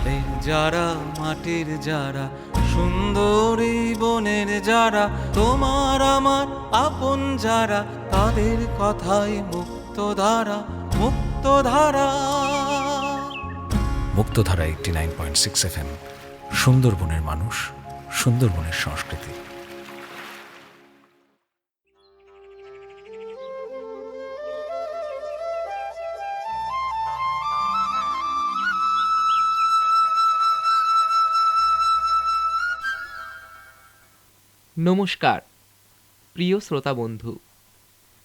জলের যারা, মাটির যারা, সুন্দরী বনের যারা, তোমার আমার আপন যারা, তাদের কথাই মুক্তধারা, মুক্তধারা। মুক্তধারা 89.6 FM, সুন্দরবনের মানুষ, সুন্দরবনের সংস্কৃতি। নমস্কার প্রিয় শ্রোতা বন্ধু,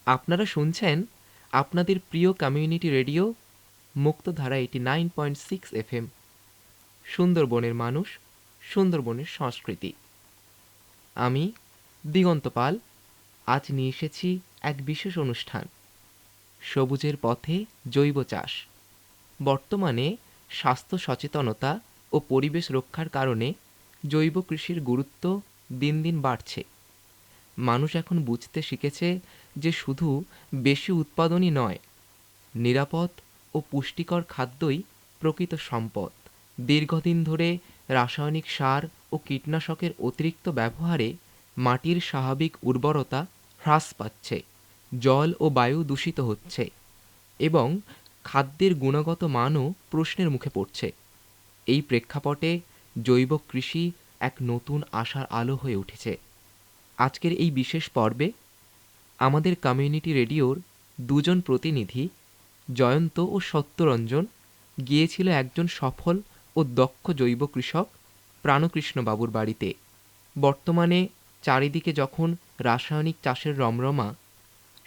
আপনারা শুনছেন আপনাদের প্রিয় কমিউনিটি রেডিও মুক্তধারা 89.6 FM, সুন্দরবনের মানুষ, সুন্দরবনের সংস্কৃতি। আমি দিগন্ত পাল আজ নিয়ে এসেছি এক বিশেষ অনুষ্ঠান, সবুজের পথে জৈব চাষ। বর্তমানে স্বাস্থ্য সচেতনতা ও পরিবেশ রক্ষার কারণে জৈব কৃষির গুরুত্ব দিন দিন বাড়ছে। মানুষ এখন বুঝতে শিখেছে যে শুধু বেশি উৎপাদনই নয়, নিরাপদ ও পুষ্টিকর খাদ্যই প্রকৃত সম্পদ। দীর্ঘদিন ধরে রাসায়নিক সার ও কীটনাশকের অতিরিক্ত ব্যবহারে মাটির স্বাভাবিক উর্বরতা হ্রাস পাচ্ছে, জল ও বায়ু দূষিত হচ্ছে এবং খাদ্যের গুণগত মানও প্রশ্নের মুখে পড়ছে। এই প্রেক্ষাপটে জৈব কৃষি এক নতুন আশার আলো হয়ে উঠেছে। আজকের এই বিশেষ পর্বে আমাদের কমিউনিটি রেডিওর দুজন প্রতিনিধি, জয়ন্ত ও সত্যরঞ্জন, গিয়েছিল একজন সফল ও দক্ষ জৈব কৃষক প্রাণকৃষ্ণবাবুর বাড়িতে। বর্তমানে চারিদিকে যখন রাসায়নিক চাষের রমরমা,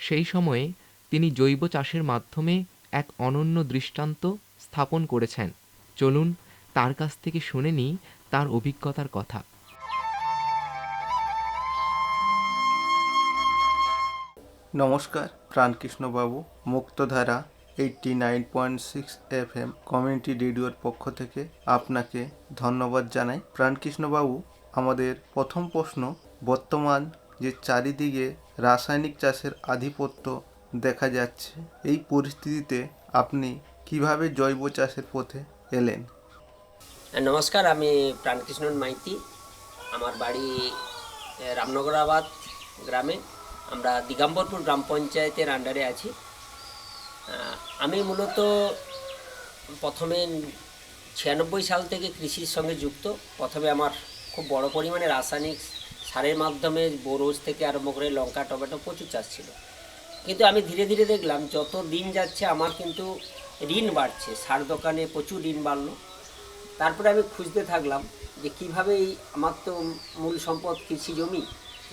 সেই সময়ে তিনি জৈব চাষের মাধ্যমে এক অনন্য দৃষ্টান্ত স্থাপন করেছেন। চলুন তার কাছ থেকে শুনে নিই তার অভিজ্ঞতার কথা। নমস্কার প্রাণকৃষ্ণবাবু, মুক্তধারা 89.6 FM কমিউনিটি রেডিওর পক্ষ থেকে আপনাকে ধন্যবাদ জানাই। প্রাণকৃষ্ণবাবু, আমাদের প্রথম প্রশ্ন, বর্তমান যে চারিদিকে রাসায়নিক চাষের আধিপত্য দেখা যাচ্ছে, এই পরিস্থিতিতে আপনি কিভাবে জৈব চাষের পথে এলেন? নমস্কার, আমি প্রাণকৃষ্ণ মাইতি। আমার বাড়ি রামনগরাবাদ গ্রামে। আমরা দিগম্বরপুর গ্রাম পঞ্চায়েতের আন্ডারে আছি। আমি মূলত প্রথমে 96 সাল থেকে কৃষির সঙ্গে যুক্ত। প্রথমে আমার খুব বড় পরিমাণে রাসায়নিক সারের মাধ্যমে বোরোজ থেকে আরম্ভ করে লঙ্কা, টমেটো প্রচুর চাষ ছিল। কিন্তু আমি ধীরে ধীরে দেখলাম যত দিন যাচ্ছে আমার কিন্তু ঋণ বাড়ছে, সার দোকানে প্রচুর ঋণ বাড়লো। তারপরে আমি খুঁজতে থাকলাম যে কীভাবে এই আমার তো মূল সম্পদ কৃষি জমি,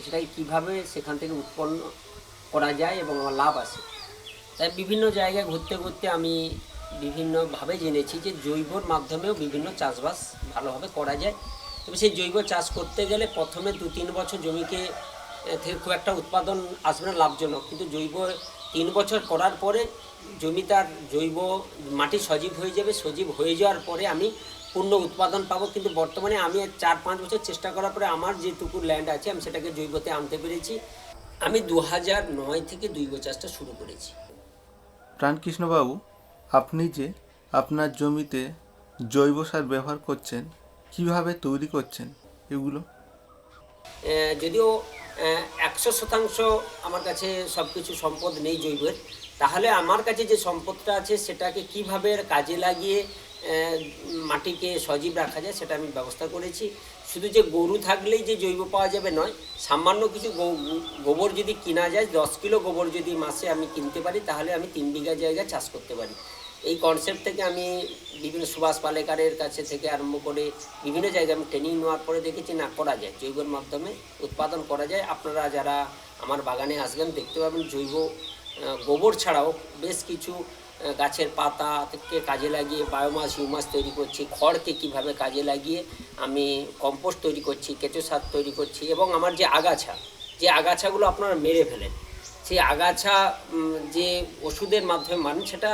সেটাকে কীভাবে সেখান থেকে উৎপন্ন করা যায় এবং আমার লাভ আসে। তাই বিভিন্ন জায়গায় ঘুরতে ঘুরতে আমি বিভিন্নভাবে জেনেছি যে জৈবর মাধ্যমেও বিভিন্ন চাষবাস ভালোভাবে করা যায়। তবে সেই জৈব চাষ করতে গেলে প্রথমে 2-3 বছর জমিকে থেকে খুব একটা উৎপাদন আসবে না লাভজনক, কিন্তু জৈব 3 বছর করার পরে জমি তার জৈব মাটি সজীব হয়ে যাবে। সজীব হয়ে যাওয়ার পরে আমি পূর্ণ উৎপাদন পাবো। কিন্তু বর্তমানে আমি 4-5 বছর চেষ্টা করার পরে আমার যেটুকু ল্যান্ড আছে আমি সেটাকে জৈবতে আনতে পেরেছি। আমি 2009 থেকে জৈব চাষটা শুরু করেছি। প্রাণকৃষ্ণবাবু, আপনি যে আপনার জমিতে জৈব সার ব্যবহার করছেন, কিভাবে তৈরি করছেন এগুলো? যদিও 100% আমার কাছে সব কিছু সম্পদ নেই জৈবের, তাহলে আমার কাছে যে সম্পদটা আছে সেটাকে কিভাবে কাজে লাগিয়ে মাটিকে সজীব রাখা যায় সেটা আমি ব্যবস্থা করেছি। শুধু যে গরু থাকলেই যে জৈব পাওয়া যাবে নয়, সামান্য কিছু গোবর যদি কিনা যায়, 10 কিলো গোবর যদি মাসে আমি কিনতে পারি, তাহলে আমি 3 বিঘা জায়গা চাষ করতে পারি। এই কনসেপ্ট থেকে আমি বিভিন্ন সুভাষ পালেকারের কাছে থেকে আরম্ভ করে বিভিন্ন জায়গায় আমি ট্রেনিং নেওয়ার পরে দেখেছি না, করা যায়, জৈবর মাধ্যমে উৎপাদন করা যায়। আপনারা যারা আমার বাগানে আসবেন দেখতে পাবেন জৈব গোবর ছাড়াও বেশ কিছু গাছের পাতা থেকে কাজে লাগিয়ে বায়োমাস, হিউমাস তৈরি করছি। খড়কে কিভাবে কাজে লাগিয়ে আমি কম্পোস্ট তৈরি করছি, কেঁচো সার তৈরি করছি। এবং আমার যে আগাছাগুলো আপনারা মেরে ফেলেন, সেই আগাছা যে ওষুধের মাধ্যমে মানেন, সেটা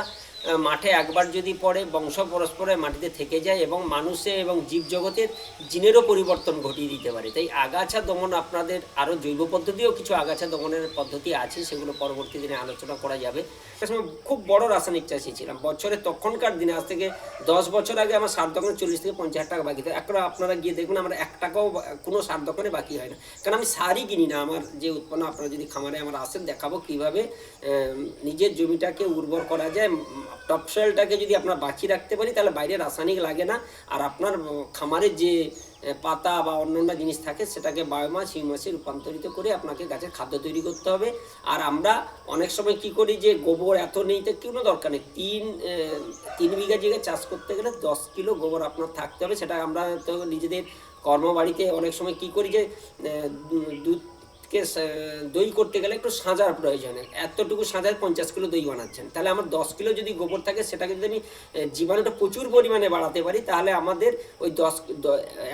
মাঠে একবার যদি পড়ে বংশ পরস্পরে মাটিতে থেকে যায় এবং মানুষের এবং জীবজগতের জিনেরও পরিবর্তন ঘটিয়ে দিতে পারে। তাই আগাছা দমন আপনাদের আরও জৈব পদ্ধতিও কিছু আগাছা দমনের পদ্ধতি আছে, সেগুলো পরবর্তী দিনে আলোচনা করা যাবে। একটা সময় খুব বড় রাসায়নিক চাষি ছিলাম, বছরে তখনকার দিনে আজ থেকে 10 বছর আগে আমার সার দোকানে 40 থেকে 50 টাকা বাকি থাকে। এখন আপনারা গিয়ে দেখুন আমার 1 টাকাও কোনো সার দোকানে বাকি হয় না, কারণ আমি সারই কিনি না। আমার যে উৎপন্ন, আপনারা যদি খামারে আমার আসেন দেখাবো কীভাবে নিজের জমিটাকে উর্বর করা যায়। টপ সয়েলটাকে যদি আপনারা বাঁচিয়ে রাখতে পারি তাহলে বাইরে রাসায়নিক লাগে না, আর আপনার খামারের যে পাতা বা অন্যান্য জিনিস থাকে সেটাকে বায়োমাস হিউমাসে রূপান্তরিত করে আপনাকে গাছের খাদ্য তৈরি করতে হবে। আর আমরা অনেক সময় কি করি যে গোবর এত নেই, তো কোনো দরকার নেই। 3 বিঘা জায়গায় চাষ করতে গেলে 10 কিলো গোবর আপনার থাকতে হবে। সেটা আমরা তো নিজেদের কর্মবাড়িতে অনেক সময় কি করি যে দুধকে দই করতে গেলে একটু সাজার প্রয়োজন, এতটুকু সাজার 50 কিলো দই বানাচ্ছেন, তাহলে আমার 10 কিলো যদি গোবর থাকে সেটাকে যদি আমি জীবাণুটা প্রচুর পরিমাণে বাড়াতে পারি, তাহলে আমাদের ওই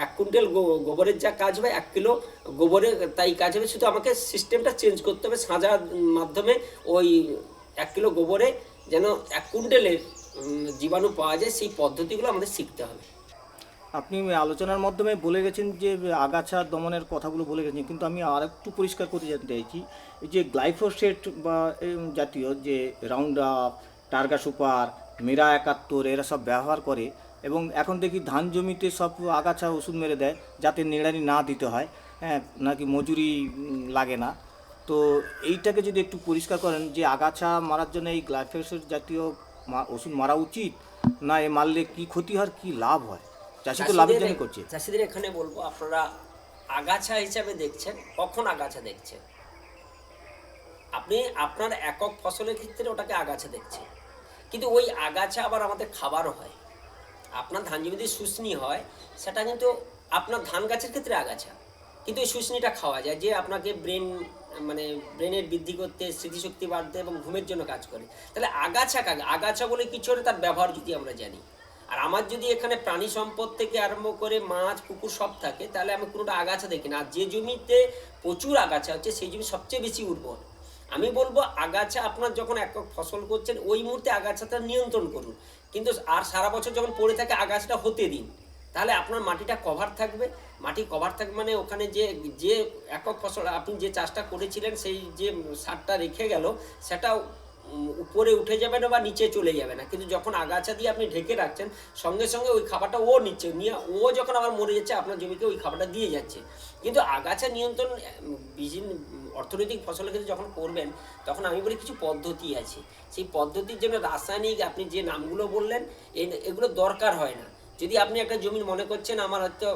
1 কুইন্টাল গোবরের যা কাজ হবে 1 কিলো গোবরে তাই কাজ হবে। শুধু আমাকে সিস্টেমটা চেঞ্জ করতে হবে, সাজার মাধ্যমে ওই 1 কিলো গোবরে যেন 1 কুইন্টালের জীবাণু পাওয়া যায়, সেই পদ্ধতিগুলো আমাদের শিখতে হবে। আপনি আলোচনার মাধ্যমে বলে গেছেন যে আগাছা দমনের কথাগুলো বলে গেছেন, কিন্তু আমি আর একটু পরিষ্কার করতে জানতে চাইছি, এই যে গ্লাইফোসেট বা জাতীয় যে রাউন্ড আপ, টার্গা সুপার, মেরা 71 এরা সব ব্যবহার করে, এবং এখন দেখি ধান জমিতে সব আগাছা ওষুধ মেরে দেয় যাতে নিড়ানি না দিতে হয়, হ্যাঁ, নাকি মজুরি লাগে না। তো এইটাকে যদি একটু পরিষ্কার করেন যে আগাছা মারার জন্য এই গ্লাইফোসেট জাতীয় ওষুধ মারা উচিত, না এ মারলে কী ক্ষতি হয়, কী লাভ হয়? চাষি তো লাভের জন্য করছে। চাষিদের এখানে বলবো, আপনারা আগাছা হিসাবে দেখছেন, কখন আগাছা দেখছেন? আপনি আপনার একক ফসলের ক্ষেত্রে ওটাকে আগাছা দেখছেন, কিন্তু ওই আগাছা আবার আমাদের খাবারও হয়। আপনার ধান জমিতে শুষ্নি হয়, সেটা কিন্তু আপনার ধান গাছের ক্ষেত্রে আগাছা, কিন্তু ওই শুষ্নিটা খাওয়া যায়, যে আপনাকে ব্রেনের বৃদ্ধি করতে, স্মৃতিশক্তি বাড়তে এবং ঘুমের জন্য কাজ করে। তাহলে আগাছা বলে কিছু হলে তার ব্যবহার যদি আমরা জানি, আর আমার যদি এখানে প্রাণী সম্পদ থেকে আরম্ভ করে মাছ পুকুর সব থাকে, তাহলে আমি কোনোটা আগাছা দেখি না। আর যে জমিতে প্রচুর আগাছা হচ্ছে সেই জমি সবচেয়ে বেশি উর্বর। আমি বলবো আগাছা আপনার যখন একক ফসল করছেন ওই মুহূর্তে আগাছাটা নিয়ন্ত্রণ করুন, কিন্তু আর সারা বছর যখন পড়ে থাকে আগাছাটা হতে দিন, তাহলে আপনার মাটিটা কভার থাকবে। মাটি কভার থাকবে মানে ওখানে যে একক ফসল আপনি যে চাষটা করেছিলেন সেই যে সারটা রেখে গেল সেটা উপরে উঠে যাবে না বা নিচে চলে যাবে না, কিন্তু যখন আগাছা দিয়ে আপনি ঢেকে রাখছেন সঙ্গে সঙ্গে ওই খাবারটা ও নিচ্ছে নিয়ে ও যখন আবার মরে যাচ্ছে আপনার জমিকে ওই খাবারটা দিয়ে যাচ্ছে। কিন্তু আগাছা নিয়ন্ত্রণ অর্থনৈতিক ফসলের ক্ষেত্রে যখন করবেন তখন আমি বলি কিছু পদ্ধতি আছে, সেই পদ্ধতির জন্য রাসায়নিক আপনি যে নামগুলো বললেন এগুলো দরকার হয় না। যদি আপনি একটা জমি মনে করছেন আমার হয়তো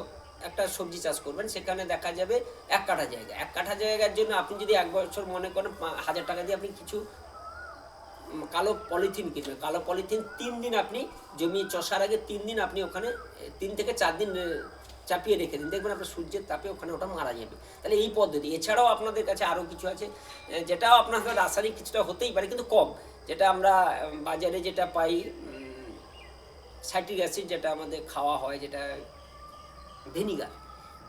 একটা সবজি চাষ করবেন, সেখানে দেখা যাবে 1 কাঠা জায়গা, 1 কাঠা জায়গার জন্য আপনি যদি 1 বছর মনে করেন 1000 টাকা দিয়ে আপনি কিছু কালো পলিথিন কিনবেন, কালো পলিথিন 3 দিন আপনি জমি চষার আগে 3 দিন আপনি ওখানে 3 থেকে 4 দিন চাপিয়ে রেখে দিন, দেখবেন আপনার সূর্যের তাপে ওখানে ওটা মারা যাবে। তাহলে এই পদ্ধতি, এছাড়াও আপনাদের কাছে আরও কিছু আছে যেটাও আপনার রাসায়নিক কিছুটা হতেই পারে কিন্তু কম, যেটা আমরা বাজারে যেটা পাই সাইট্রিক অ্যাসিড, যেটা আমাদের খাওয়া হয়, যেটা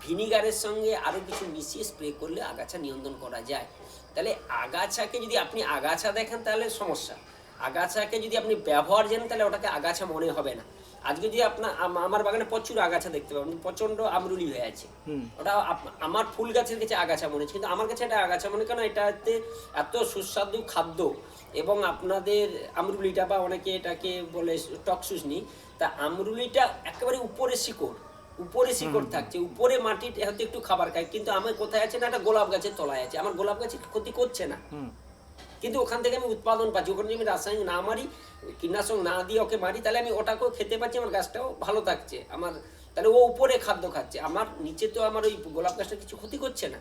ভিনিগারের সঙ্গে আরও কিছু মিশিয়ে স্প্রে করলে আগাছা নিয়ন্ত্রণ করা যায়। তাহলে আগাছাকে যদি আপনি আগাছা দেখেন তাহলে সমস্যা, আগাছাকে যদি আপনি ব্যবহার জানেন তাহলে ওটাকে আগাছা মনে হবে না। আজকে যদি আপনার আমার বাগানে প্রচুর আগাছা দেখতে পাবেন, প্রচণ্ড আমরুলি হয়ে আছে, ওটা আমার ফুল গাছের কাছে আগাছা মনে হচ্ছে, কিন্তু আমার কাছে এটা আগাছা মনে, কেন এটাতে এত সুস্বাদু খাদ্য এবং আপনাদের আমরুলিটা বা অনেকে এটাকে বলে টক শুষ্নি, তা আমরুলিটা একেবারে উপরে শিকড় থাকছে, উপরে মাটির হয়তো একটু খাবার খায়, কিন্তু আমার কোথায় আছে না একটা গোলাপ গাছের তলায় আছে, আমার গোলাপ গাছের ক্ষতি করছে না, কিন্তু ওখান থেকে আমি উৎপাদন পাচ্ছি। ওখানে আমি রাসায়নিক না মারি, কীটনাশক না দিয়ে ওকে মারি, তাহলে আমি ওটাকেও খেতে পাচ্ছি, আমার গাছটাও ভালো থাকছে আমার, তাহলে ও উপরে খাদ্য খাচ্ছে, আমার নিচে তো আমার ওই গোলাপ গাছটা কিছু ক্ষতি করছে না,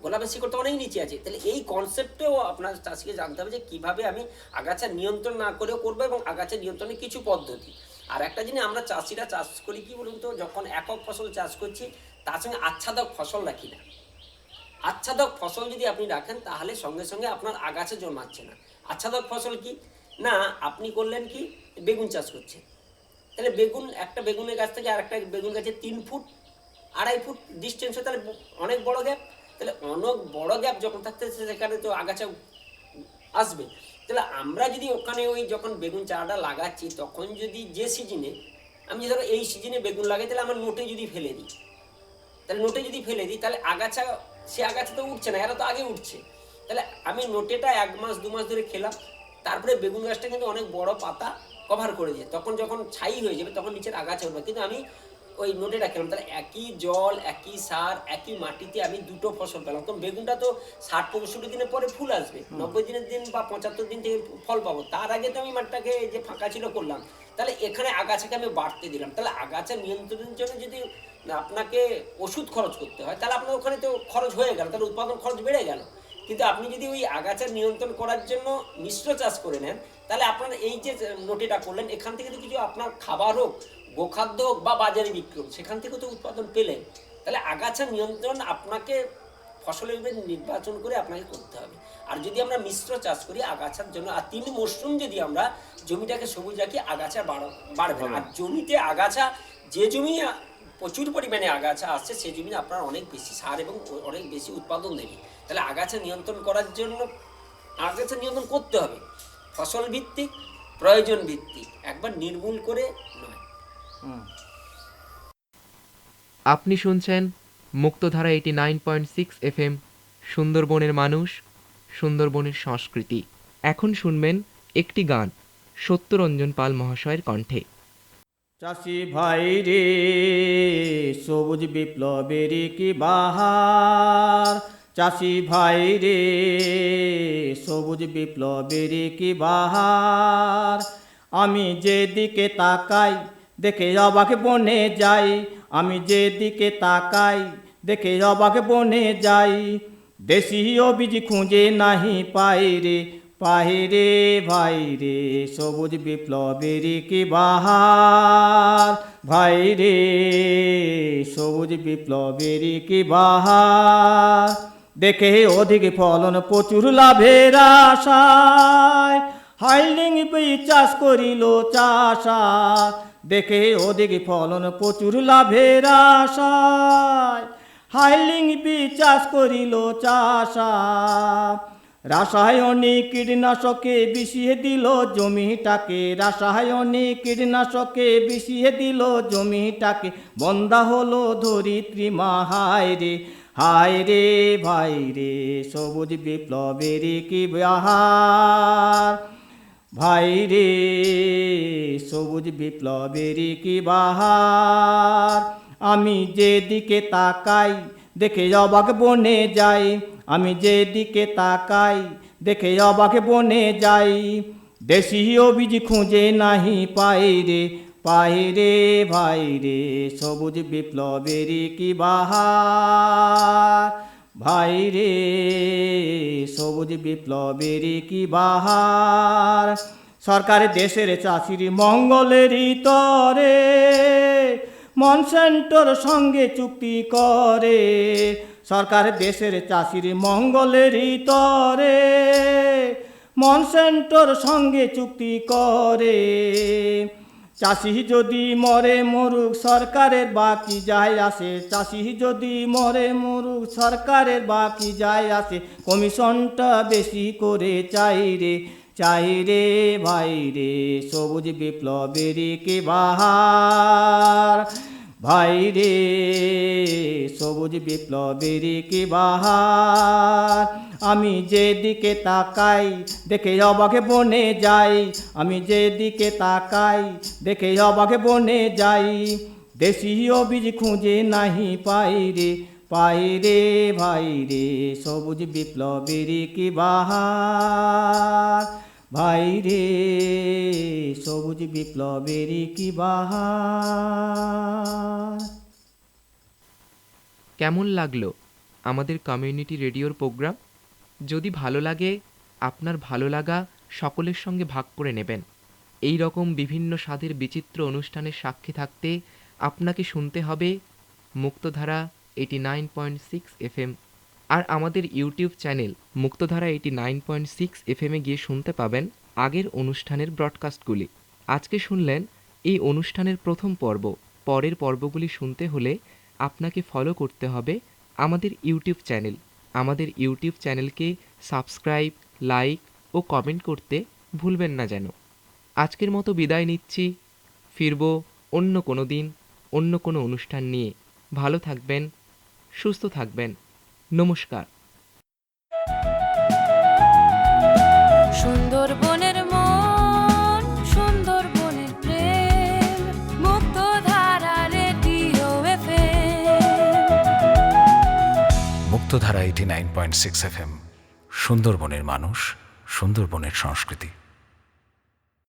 গোলাপের শিকড় তো অনেক নিচে আছে। তাহলে এই কনসেপ্টেও আপনার চাষিকে জানতে হবে যে কীভাবে আমি আগাছা নিয়ন্ত্রণ না করেও করবো, এবং আগাছা নিয়ন্ত্রণের কিছু পদ্ধতি। আর একটা জিনিস আমরা চাষিরা চাষ করি কি বলুন তো, যখন একক ফসল চাষ করছি তার সঙ্গে আচ্ছাদক ফসল রাখি না। আচ্ছাদক ফসল যদি আপনি রাখেন তাহলে সঙ্গে সঙ্গে আপনার আগাছা জন্মাচ্ছে না। আচ্ছাদক ফসল কি না, আপনি করলেন কি বেগুন চাষ করছেন, তাহলে একটা বেগুনের গাছ থেকে আর একটা বেগুন গাছে 3 ফুট 2.5 ফুট ডিস্টেন্স, তাহলে অনেক বড় গ্যাপ, তাহলে অনেক বড় গ্যাপ যখন থাকতে সেখানে তো আগাছা আসবে। তাহলে আমরা যদি ওখানে ওই যখন বেগুন চারাটা লাগাচ্ছি তখন যদি যে সিজনে আমি ধরো এই সিজনে বেগুন লাগাই, তাহলে আমার নোটে যদি ফেলে দিই, তাহলে আগাছা, সে আগাছা তো উঠছে না, এরা তো আগে উঠছে। তাহলে আমি নোটেটা 1 মাস 2 মাস ধরে খেলাম, তারপরে বেগুন গাছটা কিন্তু অনেক বড় পাতা কভার করে যায়, তখন যখন ছাই হয়ে যাবে তখন নিচের আগাছা উঠবে, কিন্তু আমি ওই নোটেটা খেলাম। তাহলে একই জল, একই সার, একই মাটিতে আমি দুটো ফসল পেলাম। কারণ বেগুনটা তো 60-65 দিনের পরে ফুল আসবে, 90 দিনের দিন বা 75 দিন থেকে ফল পাবো, তার আগে তো আমি মাঠটাকে যে ফাঁকা ছিল করলাম। তাহলে এখানে আগাছাকে আমি বাড়তে দিলাম। তাহলে আগাছা নিয়ন্ত্রণের জন্য যদি আপনাকে ওষুধ খরচ করতে হয়, তাহলে আপনার ওখানে তো খরচ হয়ে গেল, তাহলে উৎপাদন খরচ বেড়ে গেল। কিন্তু আপনি যদি ওই আগাছা নিয়ন্ত্রণ করার জন্য মিশ্র চাষ করে নেন, তাহলে আপনার এই যে নোটেটা করলেন, এখান থেকে তো কিছু আপনার খাবার হোক, গোখাদ্য হোক বা বাজারে বিক্রি হোক, সেখান থেকে তো উৎপাদন পেলেন। তাহলে আগাছা নিয়ন্ত্রণ আপনাকে ফসলের নির্বাচন করে আপনাকে করতে হবে। আর যদি আমরা মিশ্র চাষ করি আগাছার জন্য, আর 3 মরশুম যদি আমরা জমিটাকে সবুজ রাখি, আগাছা বাড়বে। আর জমিতে আগাছা, যে জমি প্রচুর পরিমাণে আগাছা আসছে সেই জমি আপনার অনেক বেশি সার এবং অনেক বেশি উৎপাদন দেবে। তাহলে আগাছা নিয়ন্ত্রণ করার জন্য আগাছা নিয়ন্ত্রণ করতে হবে ফসল ভিত্তিক, প্রয়োজন ভিত্তিক, একবার নির্মূল করে নয়। আপনি শুনছেন মুক্তধারা 89.6 FM, সুন্দরবনের মানুষ, সুন্দরবনের সংস্কৃতি। এখন শুনবেন একটি গান সত্যরঞ্জন পাল মহাশয়ের কণ্ঠে। চাষি ভাই রে, সবুজ বিপ্লবের কি বাহার, চাষি ভাই রে, সবুজ বিপ্লবের কি বাহার। আমি যেদিকে তাকাই দেখে অবাক বনে যাই, আমি যেদিকে তাকাই দেখে অবাক বনে যাই। দেশীয় বীজ খুঁজে নাহি পাই রে, পাই রে ভাই রে, সবুজ বিপ্লবের কি বাহার, ভাই রে, সবুজ বিপ্লবের কি বাহার। দেখে অধিক ফলন প্রচুর লাভের আশায়, হাইলিং বীজ চাষ করিল চাষা, দেখে অধিক ফলন প্রচুর লাভের আশায়, হাইলিং বীজ চাষ করিল চাষা। রাসায়নিক কীটনাশকে বিষিয়ে দিল জমিটাকে, রাসায়নিক কীটনাশকে বিষিয়ে দিল জমিটাকে, বন্ধা হলো ধরিত্রী মা। হায় রে, হায় রে ভাই রে, সবুজ বিপ্লবের কি বাহার, ভাই রে, সবুজ বিপ্লবের কি বাহার। আমি যেদিকে তাকাই দেখে অবাক বনে যাই, আমি যেদিকে তাকাই দেখে অবাক বনে যাই। দেশীয় বীজ খুঁজে নাহি পাই রে, পাই রে ভাই রে, সবুজ বিপ্লবের কি বাহার, ভাই রে, সবুজ বিপ্লবের কি বাহার। সরকার দেশের চাষির মঙ্গলেরই তরে মনসেন্টোর সঙ্গে চুক্তি করে, সরকার দেশের চাষির মঙ্গলেরই তরে মনসেন্টোর সঙ্গে চুক্তি করে। চাষি যদি মরে মরুক সরকারের বাকি যায় আসে, চাষি যদি মরে মরুক সরকারের বাকি যায় আসে, কমিশনটা বেশি করে চাই রে, চাই রে ভাই রে, সবুজ বিপ্লবের কি বাহার, ভাই রে, সবুজ বিপ্লবের কি বাহার। আমি যেদিকে তাকাই দেখে অবাক বনে যাই, আমি যেদিকে তাকাই দেখে অবাক বনে যাই। দেশীয় বীজ খুঁজে নাহি পাই রে, পাই রে ভাই রে, সবুজ বিপ্লবের কি বাহার, ভাই রে, সবুজ বিপ্লবের কি বাহার। কেমন লাগলো আমাদের কমিউনিটি রেডিওর প্রোগ্রাম? যদি ভালো লাগে, আপনার ভালো লাগা সকলের সঙ্গে ভাগ করে নেবেন। এই রকম বিভিন্ন স্বাদের বিচিত্র অনুষ্ঠানের সাক্ষী থাকতে আপনাকে শুনতে হবে মুক্তধারা 89.6 FM। আর আমাদের ইউটিউব চ্যানেল মুক্তধারা 89.6 FM গিয়ে শুনতে পাবেন আগের অনুষ্ঠানের ব্রডকাস্টগুলি। আজকে শুনলেন এই অনুষ্ঠানের প্রথম পর্ব। পরের পর্বগুলি শুনতে হলে আপনাকে ফলো করতে হবে আমাদের ইউটিউব চ্যানেল। আমাদের ইউটিউব চ্যানেলকে সাবস্ক্রাইব, লাইক ও কমেন্ট করতে ভুলবেন না যেন। আজকের মতো বিদায় নিচ্ছি, ফিরব অন্য কোনো দিন অন্য কোনো অনুষ্ঠান নিয়ে। ভালো থাকবেন, সুস্থ থাকবেন। নমস্কার। সুন্দরবনের মন, সুন্দরবনের প্রেম, মুক্তধারা রেডিও FM। মুক্তধারা 89.6 FM, সুন্দরবনের মানুষ, সুন্দরবনের সংস্কৃতি।